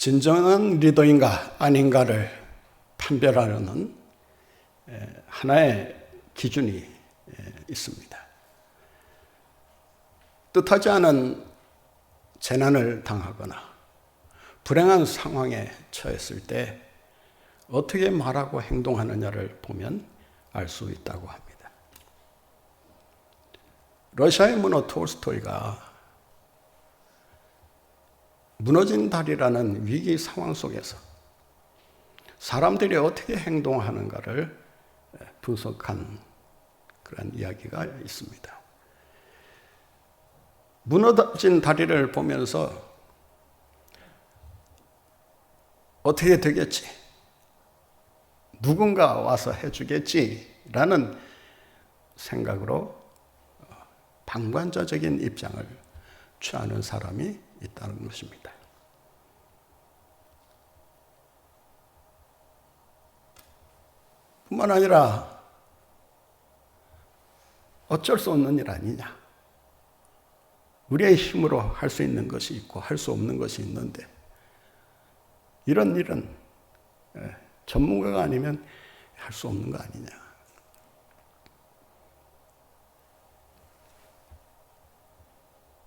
진정한 리더인가 아닌가를 판별하는 하나의 기준이 있습니다. 뜻하지 않은 재난을 당하거나 불행한 상황에 처했을 때 어떻게 말하고 행동하느냐를 보면 알 수 있다고 합니다. 러시아의 문호 톨스토이가 무너진 다리라는 위기 상황 속에서 사람들이 어떻게 행동하는가를 분석한 그런 이야기가 있습니다. 무너진 다리를 보면서 어떻게 되겠지? 누군가 와서 해주겠지라는 생각으로 방관자적인 입장을 취하는 사람이 있다는 것입니다. 뿐만 아니라 어쩔 수 없는 일 아니냐. 우리의 힘으로 할 수 있는 것이 있고 할 수 없는 것이 있는데 이런 일은 전문가가 아니면 할 수 없는 거 아니냐.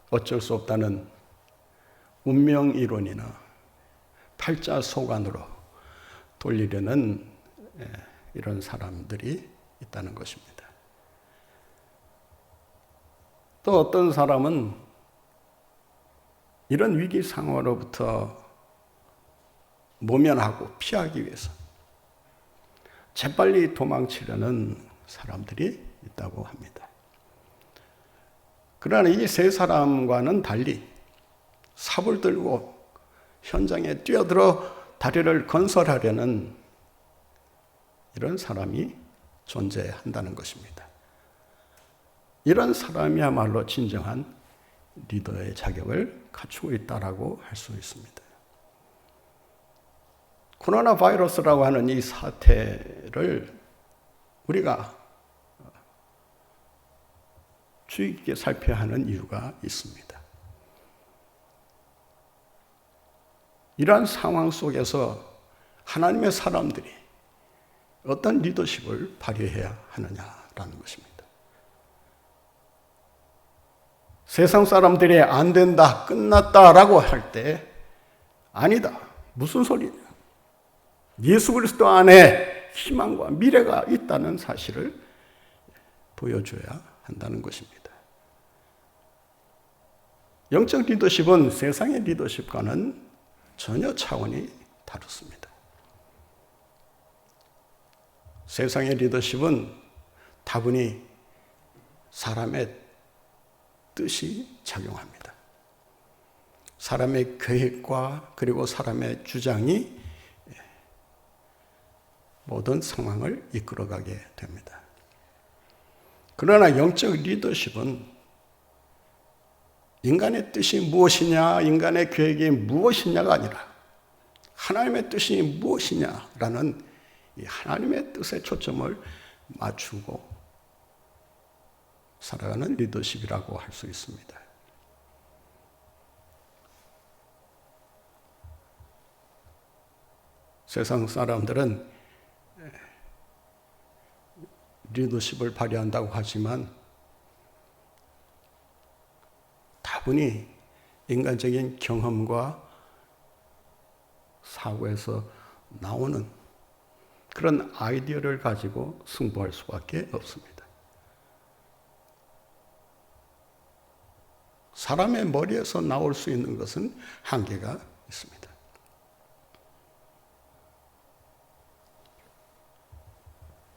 어쩔 수 없다는 운명이론이나 팔자소관으로 돌리려는 이런 사람들이 있다는 것입니다. 또 어떤 사람은 이런 위기 상황으로부터 모면하고 피하기 위해서 재빨리 도망치려는 사람들이 있다고 합니다. 그러나 이 세 사람과는 달리 삽을 들고 현장에 뛰어들어 다리를 건설하려는 이런 사람이 존재한다는 것입니다. 이런 사람이야말로 진정한 리더의 자격을 갖추고 있다라고 할 수 있습니다. 코로나 바이러스라고 하는 이 사태를 우리가 주의 깊게 살펴야 하는 이유가 있습니다. 이러한 상황 속에서 하나님의 사람들이 어떤 리더십을 발휘해야 하느냐라는 것입니다. 세상 사람들이 안 된다, 끝났다라고 할 때 아니다, 무슨 소리냐. 예수 그리스도 안에 희망과 미래가 있다는 사실을 보여줘야 한다는 것입니다. 영적 리더십은 세상의 리더십과는 전혀 차원이 다릅니다. 세상의 리더십은 다분히 사람의 뜻이 작용합니다. 사람의 계획과 그리고 사람의 주장이 모든 상황을 이끌어가게 됩니다. 그러나 영적 리더십은 인간의 뜻이 무엇이냐, 인간의 계획이 무엇이냐가 아니라 하나님의 뜻이 무엇이냐라는 이 하나님의 뜻에 초점을 맞추고 살아가는 리더십이라고 할 수 있습니다. 세상 사람들은 리더십을 발휘한다고 하지만 다분히 인간적인 경험과 사고에서 나오는 그런 아이디어를 가지고 승부할 수밖에 없습니다. 사람의 머리에서 나올 수 있는 것은 한계가 있습니다.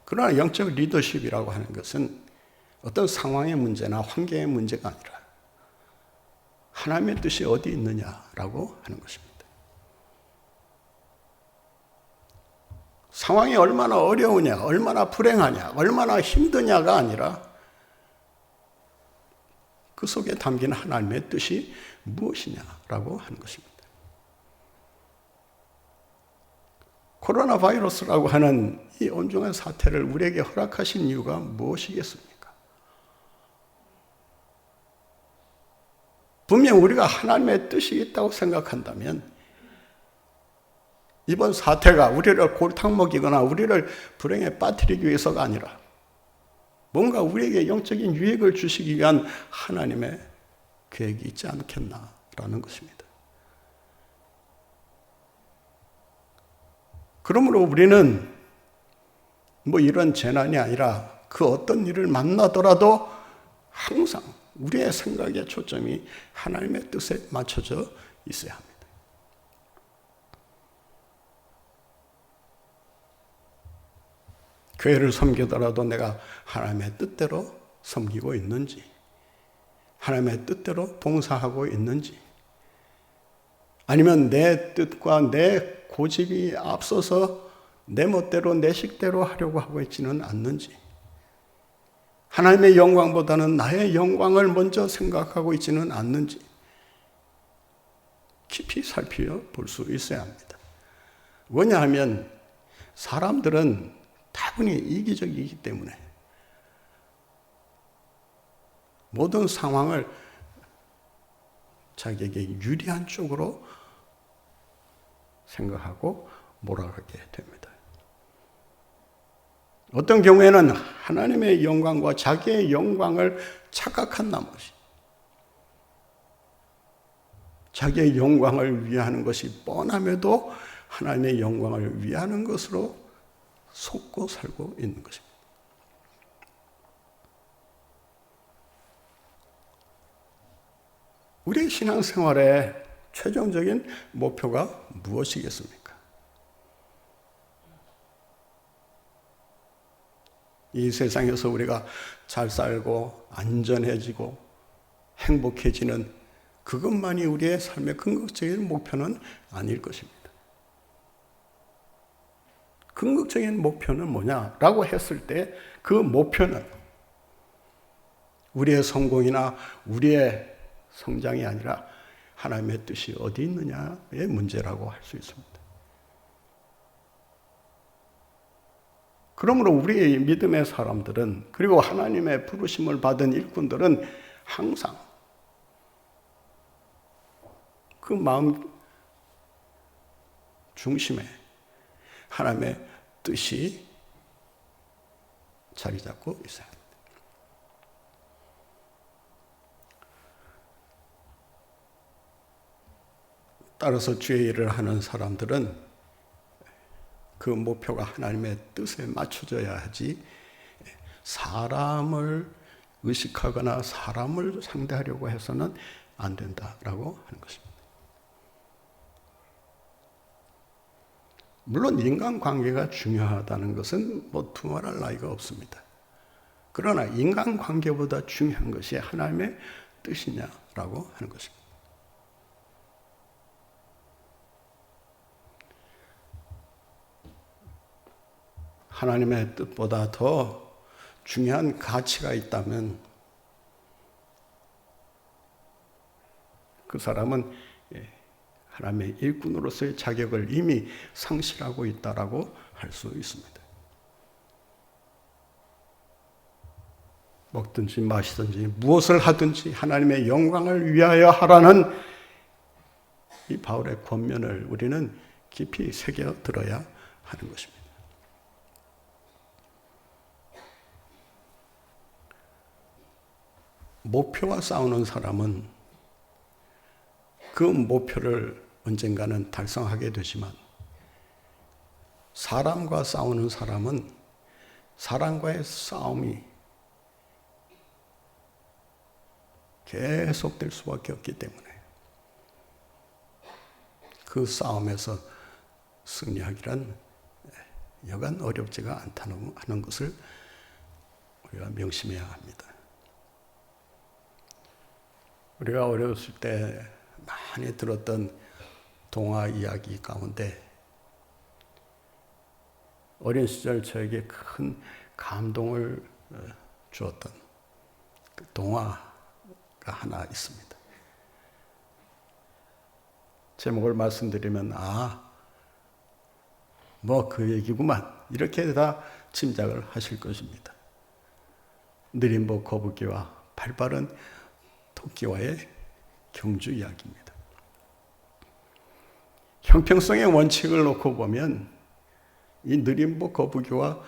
그러나 영적 리더십이라고 하는 것은 어떤 상황의 문제나 환경의 문제가 아니라 하나님의 뜻이 어디 있느냐라고 하는 것입니다. 상황이 얼마나 어려우냐, 얼마나 불행하냐, 얼마나 힘드냐가 아니라 그 속에 담긴 하나님의 뜻이 무엇이냐라고 하는 것입니다. 코로나 바이러스라고 하는 이 온종한 사태를 우리에게 허락하신 이유가 무엇이겠습니까? 분명 우리가 하나님의 뜻이 있다고 생각한다면 이번 사태가 우리를 골탕 먹이거나 우리를 불행에 빠뜨리기 위해서가 아니라 뭔가 우리에게 영적인 유익을 주시기 위한 하나님의 계획이 있지 않겠나라는 것입니다. 그러므로 우리는 뭐 이런 재난이 아니라 그 어떤 일을 만나더라도 항상 우리의 생각의 초점이 하나님의 뜻에 맞춰져 있어야 합니다. 교회를 섬기더라도 내가 하나님의 뜻대로 섬기고 있는지, 하나님의 뜻대로 봉사하고 있는지, 아니면 내 뜻과 내 고집이 앞서서 내 멋대로 내 식대로 하려고 하고 있지는 않는지, 하나님의 영광보다는 나의 영광을 먼저 생각하고 있지는 않는지 깊이 살펴볼 수 있어야 합니다. 왜냐하면 사람들은 다분히 이기적이기 때문에 모든 상황을 자기에게 유리한 쪽으로 생각하고 몰아가게 됩니다. 어떤 경우에는 하나님의 영광과 자기의 영광을 착각한 나머지 자기의 영광을 위하는 것이 뻔함에도 하나님의 영광을 위하는 것으로 속고 살고 있는 것입니다. 우리의 신앙생활의 최종적인 목표가 무엇이겠습니까? 이 세상에서 우리가 잘 살고 안전해지고 행복해지는 그것만이 우리의 삶의 궁극적인 목표는 아닐 것입니다. 궁극적인 목표는 뭐냐라고 했을 때 그 목표는 우리의 성공이나 우리의 성장이 아니라 하나님의 뜻이 어디 있느냐의 문제라고 할 수 있습니다. 그러므로 우리의 믿음의 사람들은 그리고 하나님의 부르심을 받은 일꾼들은 항상 그 마음 중심에 하나님의 뜻이 자리 잡고 있어야 합니다. 따라서 주의 일을 하는 사람들은 그 목표가 하나님의 뜻에 맞춰져야 하지 사람을 의식하거나 사람을 상대하려고 해서는 안 된다라고 하는 것입니다. 물론 인간관계가 중요하다는 것은 뭐 두말할 나위가 없습니다. 그러나 인간관계보다 중요한 것이 하나님의 뜻이냐라고 하는 것입니다. 하나님의 뜻보다 더 중요한 가치가 있다면 그 사람은 하나님의 일꾼으로서의 자격을 이미 상실하고 있다라고 할 수 있습니다. 먹든지 마시든지 무엇을 하든지 하나님의 영광을 위하여 하라는 이 바울의 권면을 우리는 깊이 새겨 들어야 하는 것입니다. 목표와 싸우는 사람은 그 목표를 언젠가는 달성하게 되지만 사람과 싸우는 사람은 사람과의 싸움이 계속될 수밖에 없기 때문에 그 싸움에서 승리하기란 여간 어렵지가 않다는 것을 우리가 명심해야 합니다. 우리가 어렸을 때 많이 들었던 동화 이야기 가운데 어린 시절 저에게 큰 감동을 주었던 그 동화가 하나 있습니다. 제목을 말씀드리면 뭐 그 얘기구만 이렇게 다 짐작을 하실 것입니다. 느린 법 거북이와 발빠른 토끼와의 경주 이야기입니다. 형평성의 원칙을 놓고 보면 이 느림보 거북이와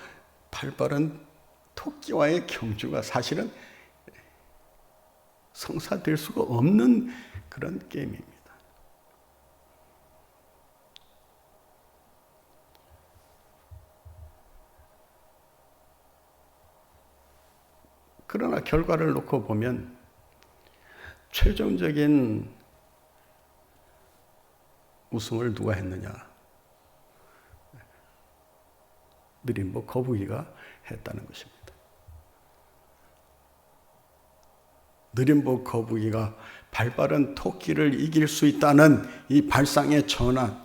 발빠른 토끼와의 경주가 사실은 성사될 수가 없는 그런 게임입니다. 그러나 결과를 놓고 보면 최종적인 우승을 누가 했느냐? 느림보 거북이가 했다는 것입니다. 느림보 거북이가 발빠른 토끼를 이길 수 있다는 이 발상의 전환,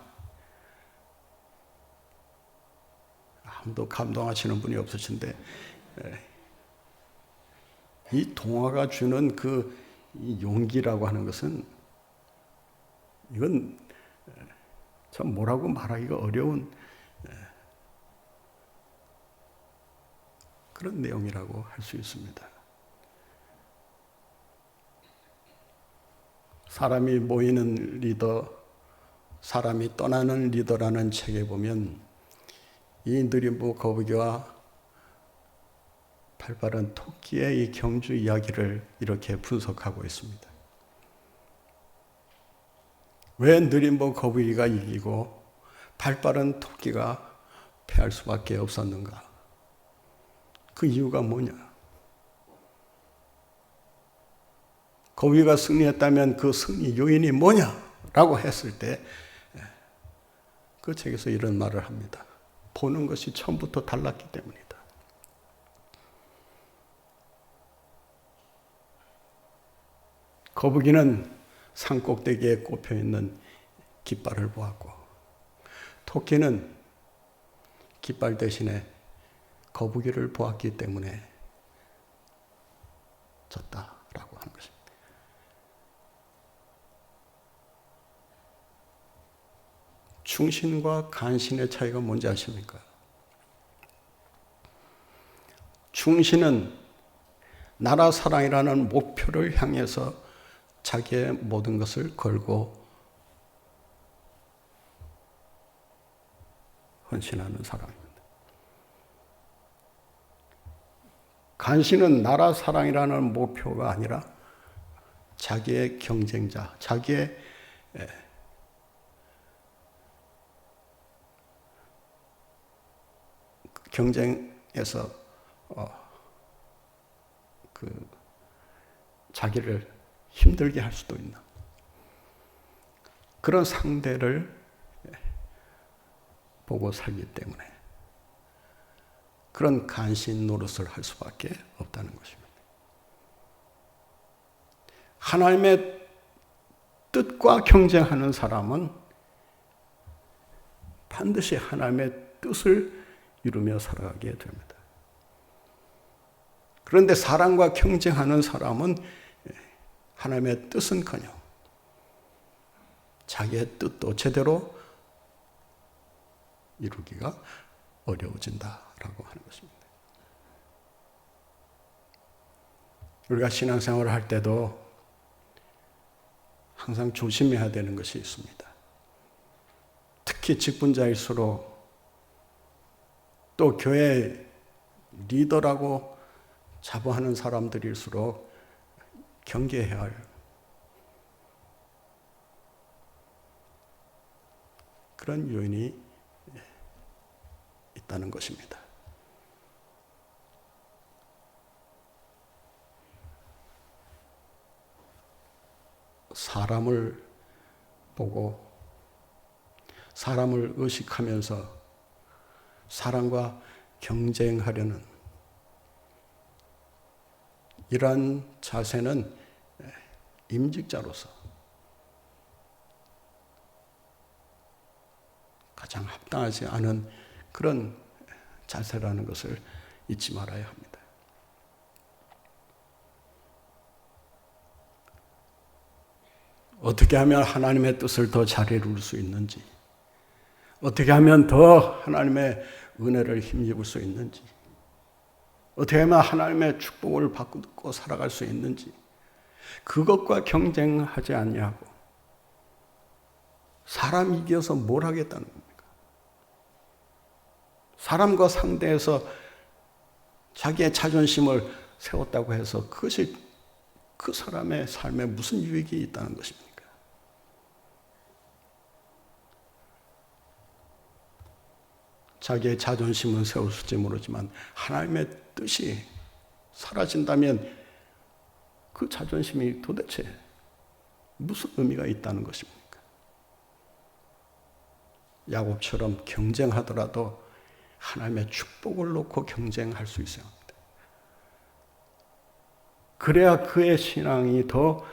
아무도 감동하시는 분이 없으신데 이 동화가 주는 그 용기라고 하는 것은 이건 참 뭐라고 말하기가 어려운 그런 내용이라고 할 수 있습니다. 사람이 모이는 리더, 사람이 떠나는 리더라는 책에 보면 이 느림보 거북이와 발빠른 토끼의 이 경주 이야기를 이렇게 분석하고 있습니다. 왜 느림보 거북이가 이기고 발빠른 토끼가 패할 수밖에 없었는가? 그 이유가 뭐냐? 거북이가 승리했다면 그 승리 요인이 뭐냐라고 했을 때 그 책에서 이런 말을 합니다. 보는 것이 처음부터 달랐기 때문이다. 거북이는 산꼭대기에 꼽혀있는 깃발을 보았고 토끼는 깃발 대신에 거북이를 보았기 때문에 졌다라고 하는 것입니다. 충신과 간신의 차이가 뭔지 아십니까? 충신은 나라 사랑이라는 목표를 향해서 자기의 모든 것을 걸고 헌신하는 사람입니다. 간신은 나라 사랑이라는 목표가 아니라 자기의 경쟁자, 자기의 경쟁에서 자기를 힘들게 할 수도 있는 그런 상대를 보고 살기 때문에 그런 간신 노릇을 할 수밖에 없다는 것입니다. 하나님의 뜻과 경쟁하는 사람은 반드시 하나님의 뜻을 이루며 살아가게 됩니다. 그런데 사랑과 경쟁하는 사람은 하나님의 뜻은커녕 자기의 뜻도 제대로 이루기가 어려워진다라고 하는 것입니다. 우리가 신앙생활을 할 때도 항상 조심해야 되는 것이 있습니다. 특히 직분자일수록 또 교회 리더라고 자부하는 사람들일수록 경계해야 할 그런 요인이 있다는 것입니다. 사람을 보고 사람을 의식하면서 사람과 경쟁하려는 이러한 자세는 임직자로서 가장 합당하지 않은 그런 자세라는 것을 잊지 말아야 합니다. 어떻게 하면 하나님의 뜻을 더 잘 이룰 수 있는지, 어떻게 하면 더 하나님의 은혜를 힘입을 수 있는지, 어떻게 하면 하나님의 축복을 받고 살아갈 수 있는지, 그것과 경쟁하지 아니하고 사람 이겨서 뭘 하겠다는 겁니까? 사람과 상대해서 자기의 자존심을 세웠다고 해서 그것이 그 사람의 삶에 무슨 유익이 있다는 것입니까? 자기의 자존심은 세웠을지 모르지만 하나님의 뜻이 사라진다면 그 자존심이 도대체 무슨 의미가 있다는 것입니까? 야곱처럼 경쟁하더라도 하나님의 축복을 놓고 경쟁할 수 있어야 합니다. 그래야 그의 신앙이 더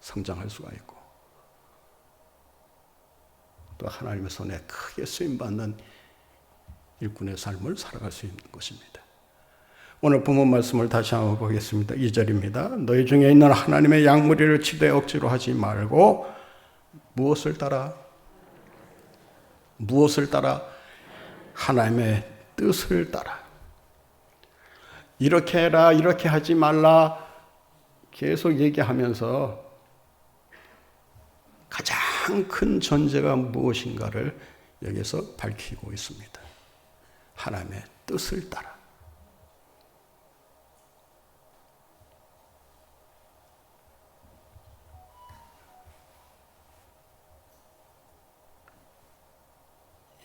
성장할 수가 있고 또 하나님의 손에 크게 쓰임받는 일꾼의 삶을 살아갈 수 있는 것입니다. 오늘 본문 말씀을 다시 한번 보겠습니다. 2절입니다. 너희 중에 있는 하나님의 양무리를 치되 억지로 하지 말고 무엇을 따라? 무엇을 따라? 하나님의 뜻을 따라. 이렇게 해라, 이렇게 하지 말라 계속 얘기하면서 가장 큰 전제가 무엇인가를 여기서 밝히고 있습니다. 하나님의 뜻을 따라.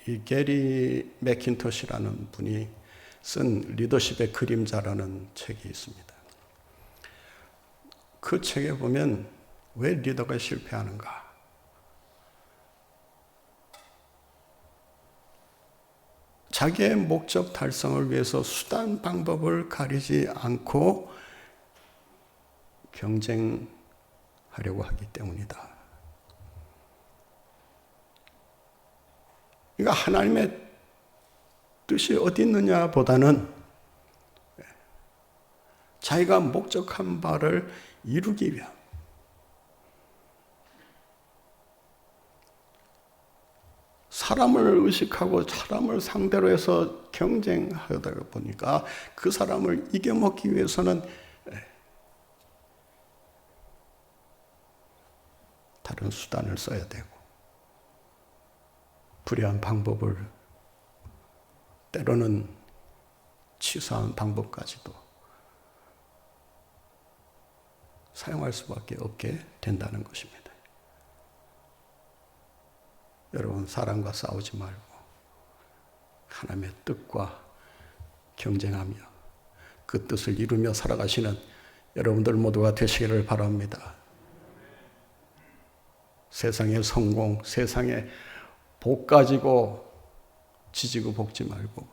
이 게리 맥킨토시라는 분이 쓴 리더십의 그림자라는 책이 있습니다. 그 책에 보면 왜 리더가 실패하는가? 자기의 목적 달성을 위해서 수단 방법을 가리지 않고 경쟁하려고 하기 때문이다. 그러니까 하나님의 뜻이 어디 있느냐 보다는 자기가 목적한 바를 이루기 위한 사람을 의식하고 사람을 상대로 해서 경쟁하다 보니까 그 사람을 이겨먹기 위해서는 다른 수단을 써야 되고 불의한 방법을 때로는 치사한 방법까지도 사용할 수밖에 없게 된다는 것입니다. 여러분, 사람과 싸우지 말고 하나님의 뜻과 경쟁하며 그 뜻을 이루며 살아가시는 여러분들 모두가 되시기를 바랍니다. 세상의 성공, 세상의 복 가지고 지지고 볶지 말고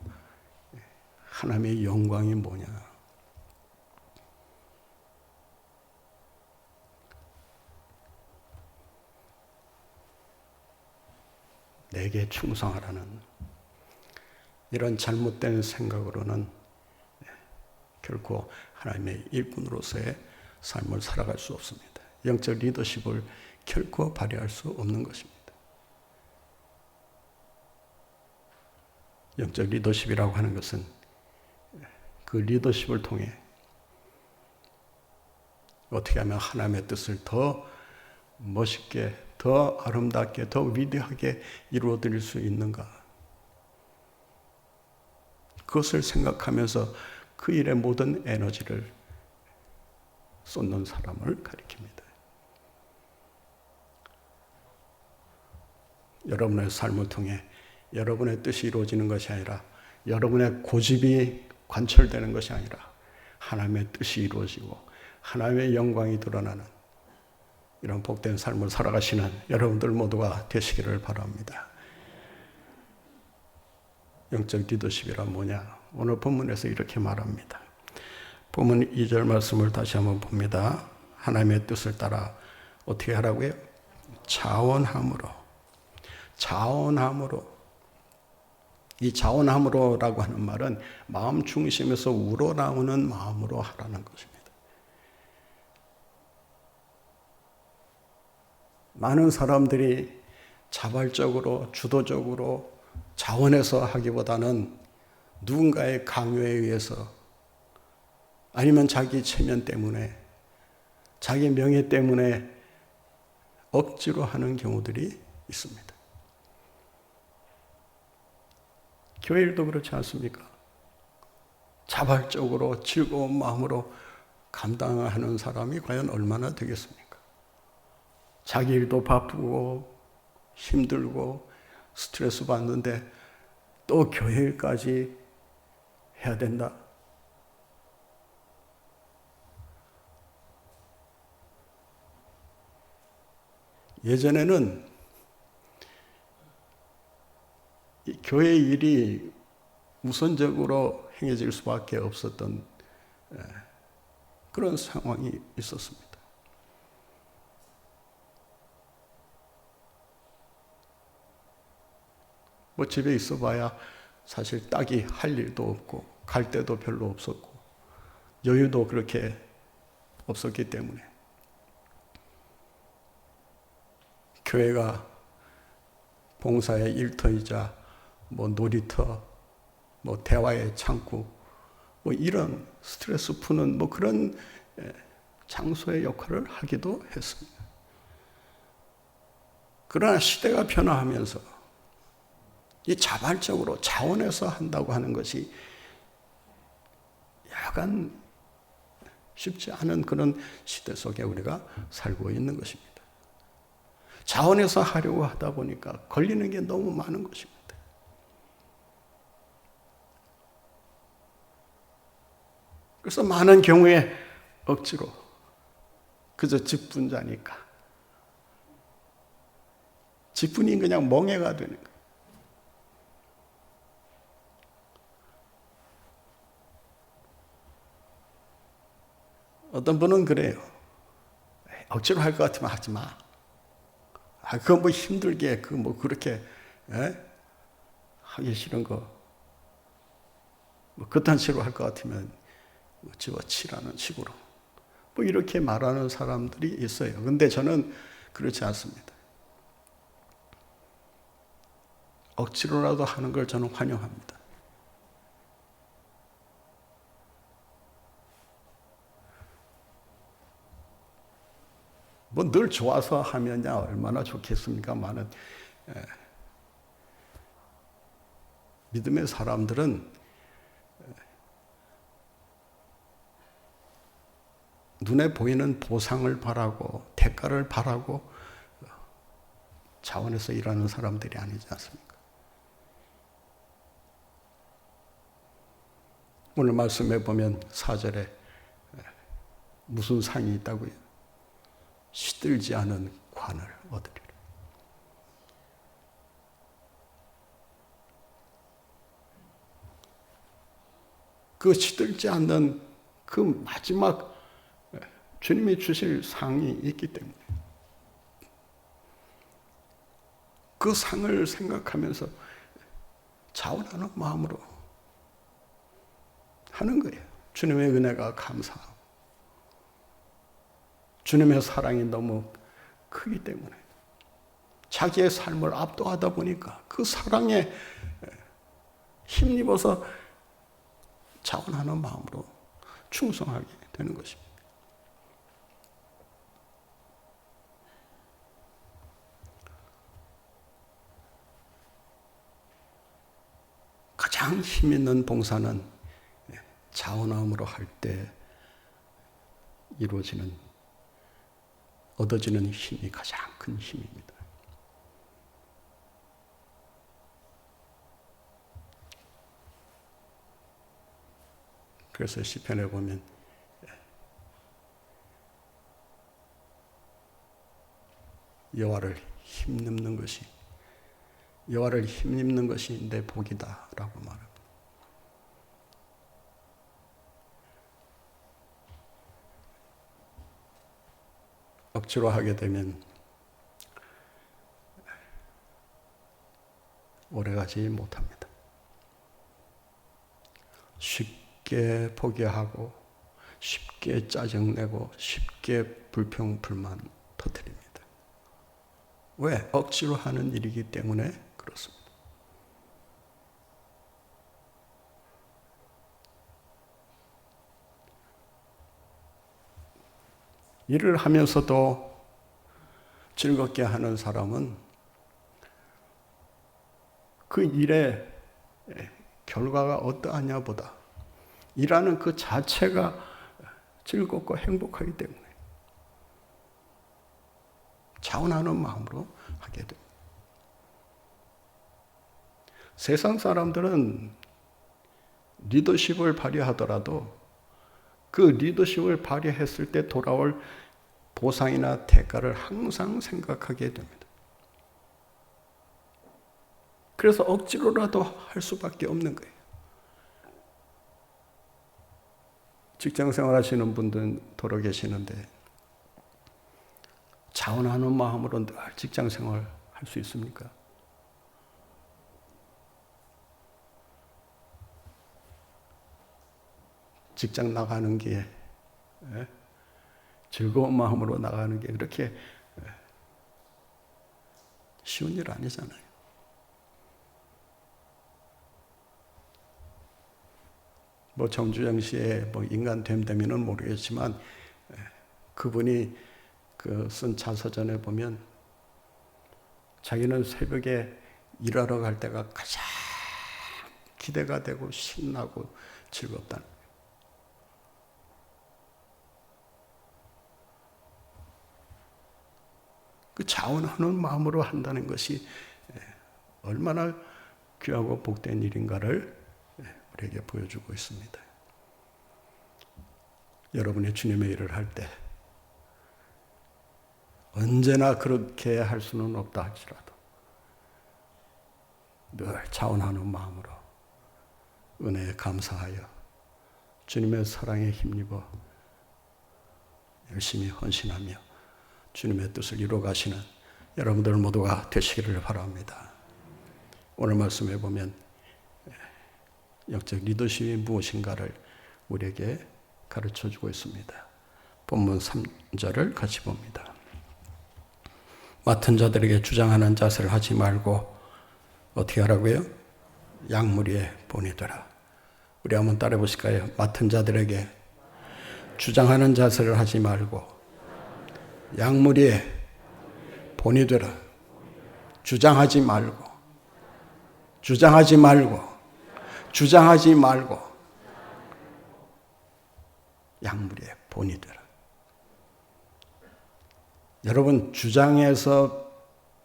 하나님의 영광이 뭐냐? 내게 충성하라는 이런 잘못된 생각으로는 결코 하나님의 일꾼으로서의 삶을 살아갈 수 없습니다. 영적 리더십을 결코 발휘할 수 없는 것입니다. 영적 리더십이라고 하는 것은 그 리더십을 통해 어떻게 하면 하나님의 뜻을 더 멋있게, 더 아름답게, 더 위대하게 이루어드릴 수 있는가? 그것을 생각하면서 그 일에 모든 에너지를 쏟는 사람을 가리킵니다. 여러분의 삶을 통해 여러분의 뜻이 이루어지는 것이 아니라 여러분의 고집이 관철되는 것이 아니라 하나님의 뜻이 이루어지고 하나님의 영광이 드러나는 이런 복된 삶을 살아가시는 여러분들 모두가 되시기를 바랍니다. 영적 리더십이란 뭐냐? 오늘 본문에서 이렇게 말합니다. 본문 2절 말씀을 다시 한번 봅니다. 하나님의 뜻을 따라 어떻게 하라고요? 자원함으로. 자원함으로. 이 자원함으로라고 하는 말은 마음 중심에서 우러나오는 마음으로 하라는 것입니다. 많은 사람들이 자발적으로, 주도적으로 자원해서 하기보다는 누군가의 강요에 의해서 아니면 자기 체면 때문에, 자기 명예 때문에 억지로 하는 경우들이 있습니다. 교회 일도 그렇지 않습니까? 자발적으로 즐거운 마음으로 감당하는 사람이 과연 얼마나 되겠습니까? 자기 일도 바쁘고 힘들고 스트레스 받는데 또 교회 일까지 해야 된다? 예전에는 이 교회 일이 우선적으로 행해질 수밖에 없었던 그런 상황이 있었습니다. 뭐 집에 있어봐야 사실 딱히 할 일도 없고 갈 데도 별로 없었고 여유도 그렇게 없었기 때문에 교회가 봉사의 일터이자 뭐 놀이터, 뭐 대화의 창구, 뭐 이런 스트레스 푸는 뭐 그런 장소의 역할을 하기도 했습니다. 그러나 시대가 변화하면서 이 자발적으로 자원해서 한다고 하는 것이 약간 쉽지 않은 그런 시대 속에 우리가 살고 있는 것입니다. 자원해서 하려고 하다 보니까 걸리는 게 너무 많은 것입니다. 그래서 많은 경우에 억지로 그저 직분자니까 직분이 그냥 멍해가 되는 거예요. 어떤 분은 그래요. 억지로 할 것 같으면 하지 마. 그거 뭐 힘들게, 그 뭐 그렇게, 하기 싫은 거, 뭐 그딴 식으로 할 것 같으면 집어치라는 식으로. 뭐 이렇게 말하는 사람들이 있어요. 근데 저는 그렇지 않습니다. 억지로라도 하는 걸 저는 환영합니다. 뭐 늘 좋아서 하면야 얼마나 좋겠습니까? 많은 믿음의 사람들은 눈에 보이는 보상을 바라고 대가를 바라고 자원해서 일하는 사람들이 아니지 않습니까? 오늘 말씀해 보면 4절에 무슨 상이 있다고요? 시들지 않은 관을 얻으리라. 그 시들지 않는 그 마지막 주님이 주실 상이 있기 때문에 그 상을 생각하면서 자원하는 마음으로 하는 거예요. 주님의 은혜가 감사하고 주님의 사랑이 너무 크기 때문에 자기의 삶을 압도하다 보니까 그 사랑에 힘입어서 자원하는 마음으로 충성하게 되는 것입니다. 가장 힘 있는 봉사는 자원함으로 할 때 이루어지는 얻어지는 힘이 가장 큰 힘입니다. 그래서 시편에 보면 여호와를 힘입는 것이 내 복이다라고 말합니다. 억지로 하게 되면 오래가지 못합니다. 쉽게 포기하고 쉽게 짜증내고 쉽게 불평, 불만 터뜨립니다. 왜? 억지로 하는 일이기 때문에 그렇습니다. 일을 하면서도 즐겁게 하는 사람은 그 일의 결과가 어떠하냐 보다 일하는 그 자체가 즐겁고 행복하기 때문에 자원하는 마음으로 하게 됩니다. 세상 사람들은 리더십을 발휘하더라도 그 리더십을 발휘했을 때 돌아올 보상이나 대가를 항상 생각하게 됩니다. 그래서 억지로라도 할 수밖에 없는 거예요. 직장 생활하시는 분들 더러 계시는데 자원하는 마음으로 늘 직장 생활 할 수 있습니까? 직장 나가는 게 즐거운 마음으로 나가는 게 그렇게 쉬운 일 아니잖아요. 뭐 정주영 씨의 뭐 인간됨됨이는 모르겠지만 그분이 그 쓴 자서전에 보면 자기는 새벽에 일하러 갈 때가 가장 기대가 되고 신나고 즐겁다는 거예요. 그 자원하는 마음으로 한다는 것이 얼마나 귀하고 복된 일인가를 우리에게 보여주고 있습니다. 여러분이 주님의 일을 할 때 언제나 그렇게 할 수는 없다 할지라도 늘 자원하는 마음으로 은혜에 감사하여 주님의 사랑에 힘입어 열심히 헌신하며 주님의 뜻을 이루어가시는 여러분들 모두가 되시기를 바랍니다. 오늘 말씀해 보면 영적 리더십이 무엇인가를 우리에게 가르쳐주고 있습니다. 본문 3절을 같이 봅니다. 맡은 자들에게 주장하는 자세를 하지 말고 어떻게 하라고요? 양무리에 본이 되라. 우리 한번 따라해 보실까요? 맡은 자들에게 주장하는 자세를 하지 말고 양무리에 본이 되라. 주장하지 말고 주장하지 말고 주장하지 말고 양무리에 본이 되라. 여러분, 주장해서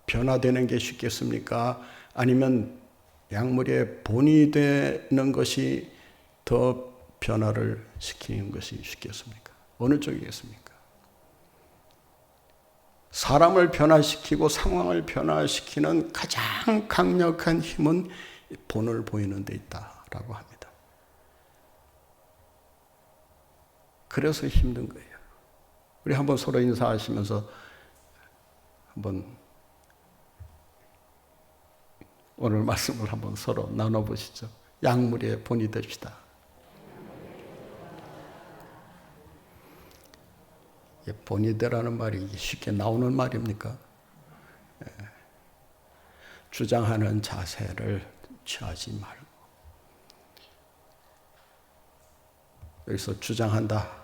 변화되는 게 쉽겠습니까? 아니면 양무리에 본이 되는 것이 더 변화를 시키는 것이 쉽겠습니까? 어느 쪽이겠습니까? 사람을 변화시키고 상황을 변화시키는 가장 강력한 힘은 본을 보이는 데 있다라고 합니다. 그래서 힘든 거예요. 우리 한번 서로 인사하시면서 한번 오늘 말씀을 한번 서로 나눠보시죠. 양무리에 본이 됩시다. 본이 되라는 말이 쉽게 나오는 말입니까? 주장하는 자세를 취하지 말고 여기서 주장한다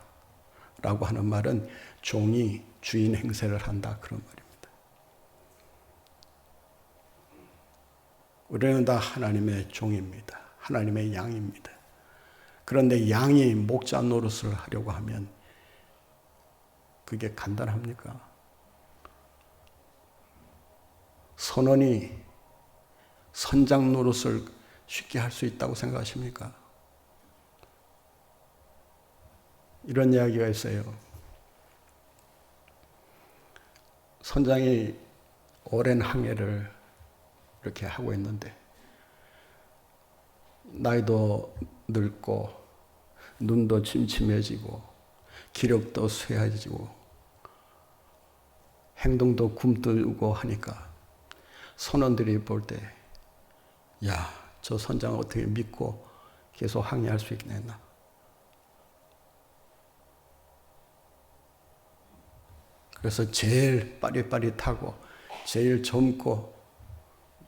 라고 하는 말은 종이 주인 행세를 한다 그런 말입니다. 우리는 다 하나님의 종입니다. 하나님의 양입니다. 그런데 양이 목자 노릇을 하려고 하면 그게 간단합니까? 선원이 선장 노릇을 쉽게 할 수 있다고 생각하십니까? 이런 이야기가 있어요. 선장이 오랜 항해를 이렇게 하고 있는데 나이도 늙고 눈도 침침해지고 기력도 쇠해지고 행동도 굼뜨고 하니까 선원들이 볼 때 야, 저 선장을 어떻게 믿고 계속 항해할 수 있겠나? 그래서 제일 빠릿빠릿하고 제일 젊고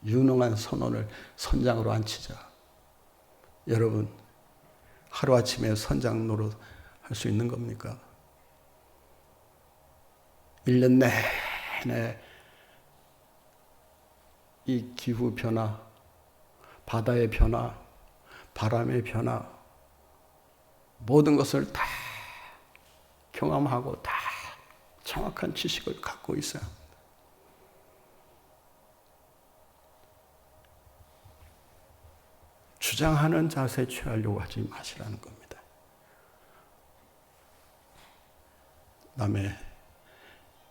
유능한 선원을 선장으로 앉히자. 여러분, 하루아침에 선장 노릇 할 수 있는 겁니까? 1년 내내 이 기후 변화, 바다의 변화, 바람의 변화, 모든 것을 다 경험하고 다 정확한 지식을 갖고 있어요. 주장하는 자세 취하려고 하지 마시라는 겁니다. 남의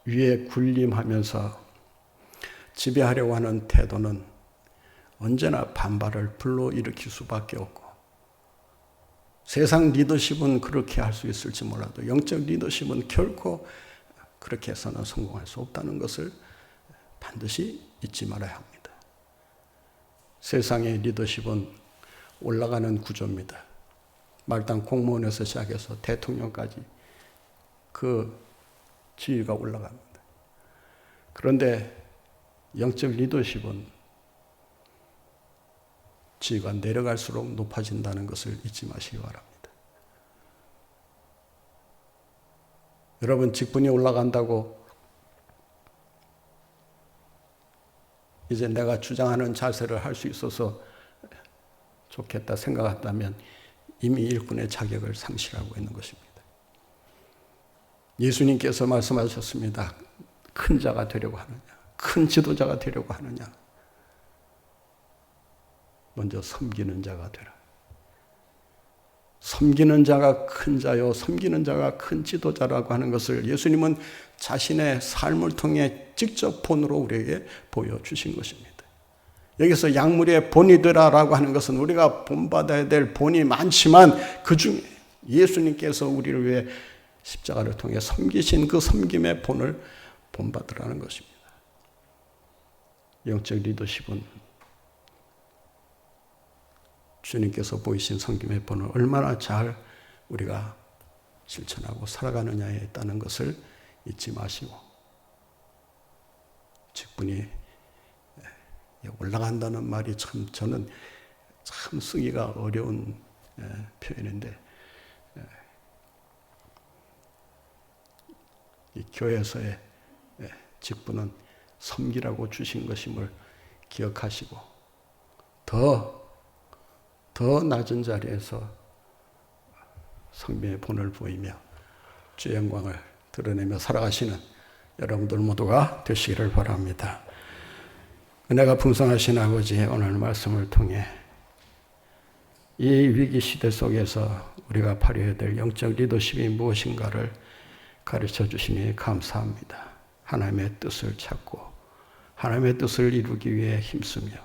위에 군림하면서 지배하려고 하는 태도는 언제나 반발을 불러일으킬 수밖에 없고, 세상 리더십은 그렇게 할 수 있을지 몰라도 영적 리더십은 결코 그렇게 해서는 성공할 수 없다는 것을 반드시 잊지 말아야 합니다. 세상의 리더십은 올라가는 구조입니다. 말단 공무원에서 시작해서 대통령까지 그 지위가 올라갑니다. 그런데 영적 리더십은 지위가 내려갈수록 높아진다는 것을 잊지 마시기 바랍니다. 여러분, 직분이 올라간다고 이제 내가 주장하는 자세를 할 수 있어서 좋겠다 생각한다면 이미 일꾼의 자격을 상실하고 있는 것입니다. 예수님께서 말씀하셨습니다. 큰 자가 되려고 하느냐, 큰 지도자가 되려고 하느냐, 먼저 섬기는 자가 되라. 섬기는 자가 큰 자요, 섬기는 자가 큰 지도자라고 하는 것을 예수님은 자신의 삶을 통해 직접 본으로 우리에게 보여주신 것입니다. 여기서 약물의 본이 되라라고 하는 것은 우리가 본받아야 될 본이 많지만 그 중에 예수님께서 우리를 위해 십자가를 통해 섬기신 그 섬김의 본을 본받으라는 것입니다. 영적 리더십은 주님께서 보이신 섬김의 본을 얼마나 잘 우리가 실천하고 살아가느냐에 있다는 것을 잊지 마시고, 직분이 올라간다는 말이 참 저는 참 쓰기가 어려운 표현인데, 이 교회에서의 직분은 섬기라고 주신 것임을 기억하시고 더 낮은 자리에서 성비의 본을 보이며 주의 영광을 드러내며 살아가시는 여러분들 모두가 되시기를 바랍니다. 은혜가 풍성하신 아버지, 오늘 말씀을 통해 이 위기 시대 속에서 우리가 발휘해야 될 영적 리더십이 무엇인가를 가르쳐 주시니 감사합니다. 하나님의 뜻을 찾고 하나님의 뜻을 이루기 위해 힘쓰며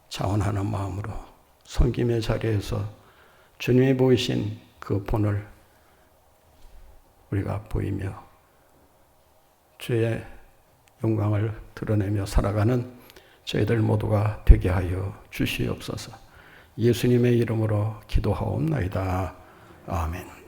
자원하는 마음으로 섬김의 자리에서 주님이 보이신 그 본을 우리가 보이며 주의 영광을 드러내며 살아가는 저희들 모두가 되게 하여 주시옵소서. 예수님의 이름으로 기도하옵나이다. 아멘.